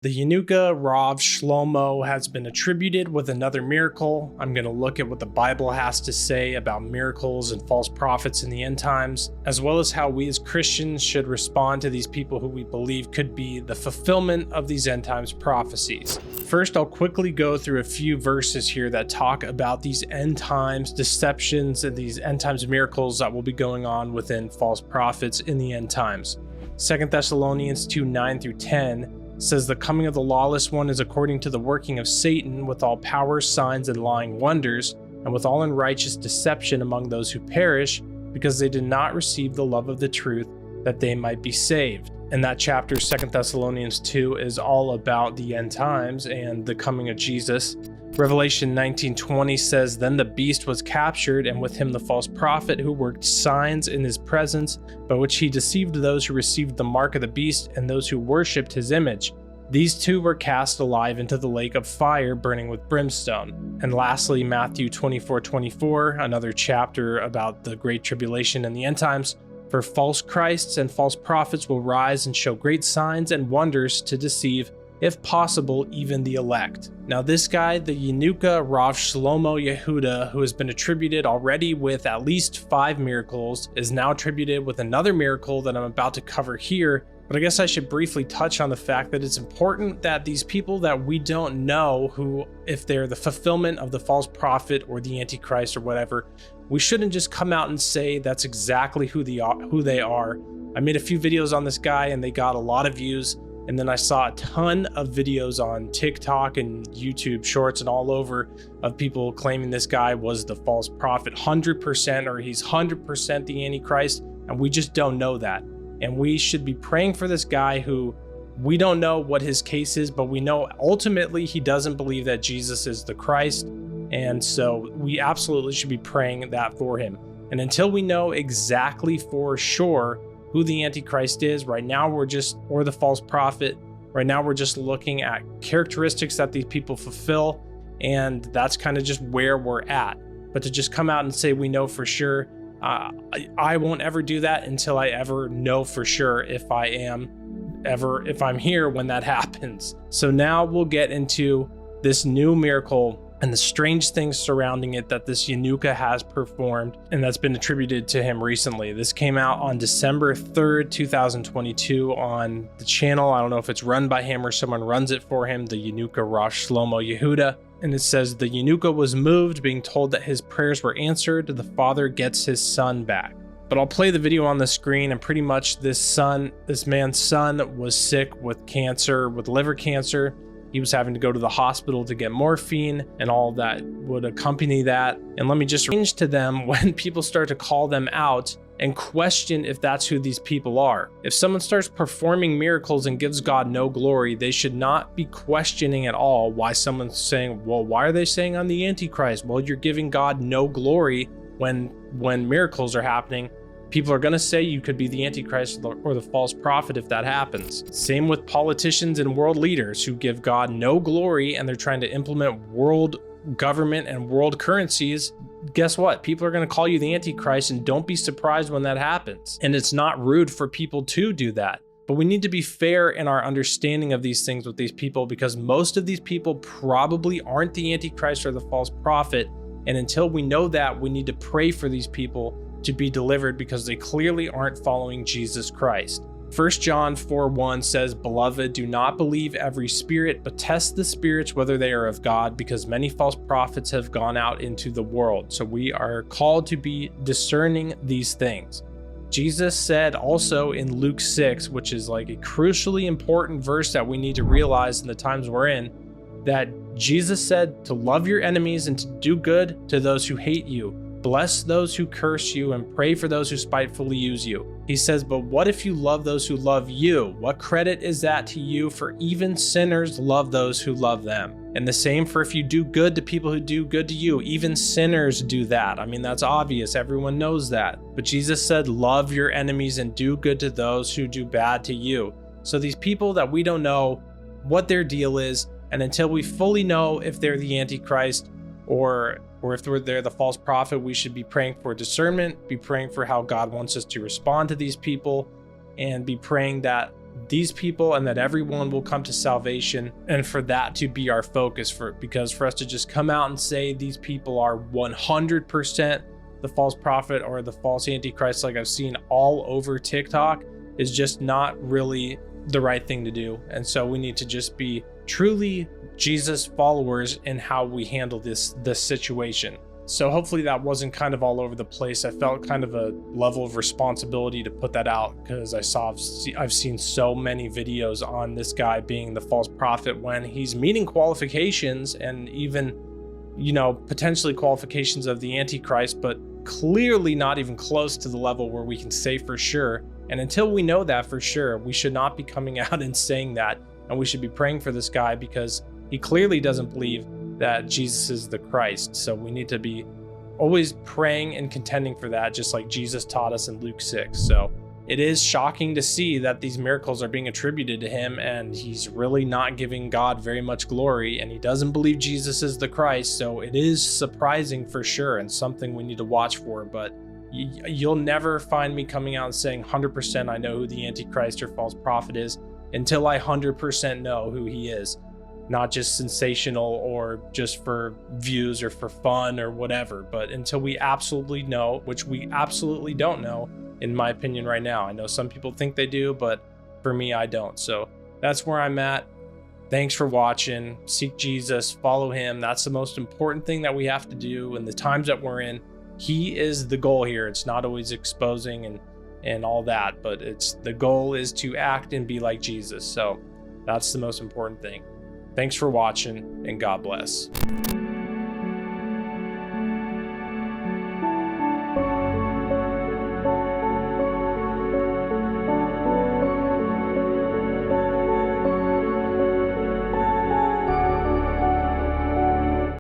The Yanuka Rav Shlomo has been attributed with another miracle. I'm going to look at what the Bible has to say about miracles and false prophets in the end times, as well as how we as Christians should respond to these people who we believe could be the fulfillment of these end times prophecies. First, I'll quickly go through a few verses here that talk about these end times deceptions and these end times miracles that will be going on within false prophets in the end times. 2 Thessalonians 2:9-10 says, "The coming of the lawless one is according to the working of Satan, with all powers, signs, and lying wonders, and with all unrighteous deception among those who perish, because they did not receive the love of the truth, that they might be saved." And that chapter, 2 Thessalonians 2, is all about the end times and the coming of Jesus. Revelation 19:20 says, "Then the beast was captured, and with him the false prophet who worked signs in his presence, by which he deceived those who received the mark of the beast and those who worshipped his image. These two were cast alive into the lake of fire burning with brimstone." And lastly, Matthew 24:24, another chapter about the Great Tribulation and the end times. "For false Christs and false prophets will rise and show great signs and wonders to deceive, if possible, even the elect." Now this guy, the Yanuka Rav Shlomo Yehuda, who has been attributed already with at least 5 miracles, is now attributed with another miracle that I'm about to cover here. But I guess I should briefly touch on the fact that it's important that these people that we don't know who, if they're the fulfillment of the false prophet or the Antichrist or whatever, we shouldn't just come out and say that's exactly who they are. I made a few videos on this guy and they got a lot of views. And then I saw a ton of videos on TikTok and YouTube Shorts and all over of people claiming this guy was the false prophet 100%, or he's 100% the Antichrist, and we just don't know that. And we should be praying for this guy who we don't know what his case is, but we know ultimately he doesn't believe that Jesus is the Christ. And so we absolutely should be praying that for him. And until we know exactly for sure who the Antichrist is, right now or the false prophet, right now we're just looking at characteristics that these people fulfill, and that's kind of just where we're at. But to just come out and say we know for sure, I won't ever do that until I ever know for sure if I'm here when that happens. So now we'll get into this new miracle and the strange things surrounding it that this Yanuka has performed and that's been attributed to him recently. This came out on December 3rd, 2022 on the channel. I don't know if it's run by him or someone runs it for him, the Yanuka Rav Shlomo Yehuda. And it says, "The Yanuka was moved, being told that his prayers were answered. The father gets his son back." But I'll play the video on the screen, and pretty much this man's son was sick with cancer, with liver cancer. He was having to go to the hospital to get morphine and all that would accompany that. And let me just change to them when people start to call them out and question if that's who these people are. If someone starts performing miracles and gives God no glory, they should not be questioning at all why someone's saying, well, why are they saying I'm the Antichrist? Well, you're giving God no glory when miracles are happening. People are going to say you could be the Antichrist or the false prophet if that happens. Same with politicians and world leaders who give God no glory and they're trying to implement world government and world currencies. Guess what? People are going to call you the Antichrist, and don't be surprised when that happens. And it's not rude for people to do that. But we need to be fair in our understanding of these things with these people, because most of these people probably aren't the Antichrist or the false prophet. And until we know that, we need to pray for these people to be delivered, because they clearly aren't following Jesus Christ. 1 John 4:1 says, "Beloved, do not believe every spirit, but test the spirits whether they are of God, because many false prophets have gone out into the world." So we are called to be discerning these things. Jesus said also in Luke 6, which is like a crucially important verse that we need to realize in the times we're in, that Jesus said to love your enemies and to do good to those who hate you. Bless those who curse you and pray for those who spitefully use you. He says, but what if you love those who love you? What credit is that to you? For even sinners love those who love them. And the same for if you do good to people who do good to you. Even sinners do that. I mean, that's obvious. Everyone knows that. But Jesus said, love your enemies and do good to those who do bad to you. So these people that we don't know what their deal is, and until we fully know if they're the Antichrist or if they're the false prophet, we should be praying for discernment, be praying for how God wants us to respond to these people, and be praying that these people and that everyone will come to salvation, and for that to be our focus, because for us to just come out and say these people are 100% the false prophet or the false antichrist, like I've seen all over TikTok, is just not really the right thing to do. And so we need to just be truly Jesus followers in how we handle this situation. So hopefully that wasn't kind of all over the place. I felt kind of a level of responsibility to put that out, because I've seen so many videos on this guy being the false prophet when he's meeting qualifications, and even, potentially qualifications of the Antichrist, but clearly not even close to the level where we can say for sure. And until we know that for sure, we should not be coming out and saying that. And we should be praying for this guy, because he clearly doesn't believe that Jesus is the Christ. So we need to be always praying and contending for that, just like Jesus taught us in Luke 6. So it is shocking to see that these miracles are being attributed to him, and he's really not giving God very much glory, and he doesn't believe Jesus is the Christ. So it is surprising for sure, and something we need to watch for. But you'll never find me coming out and saying 100% I know who the Antichrist or false prophet is until I 100% know who he is. Not just sensational or just for views or for fun or whatever, but until we absolutely know, which we absolutely don't know, in my opinion right now. I know some people think they do, but for me, I don't. So that's where I'm at. Thanks for watching. Seek Jesus, follow him. That's the most important thing that we have to do in the times that we're in. He is the goal here. It's not always exposing and all that, but the goal is to act and be like Jesus. So that's the most important thing. Thanks for watching, and God bless.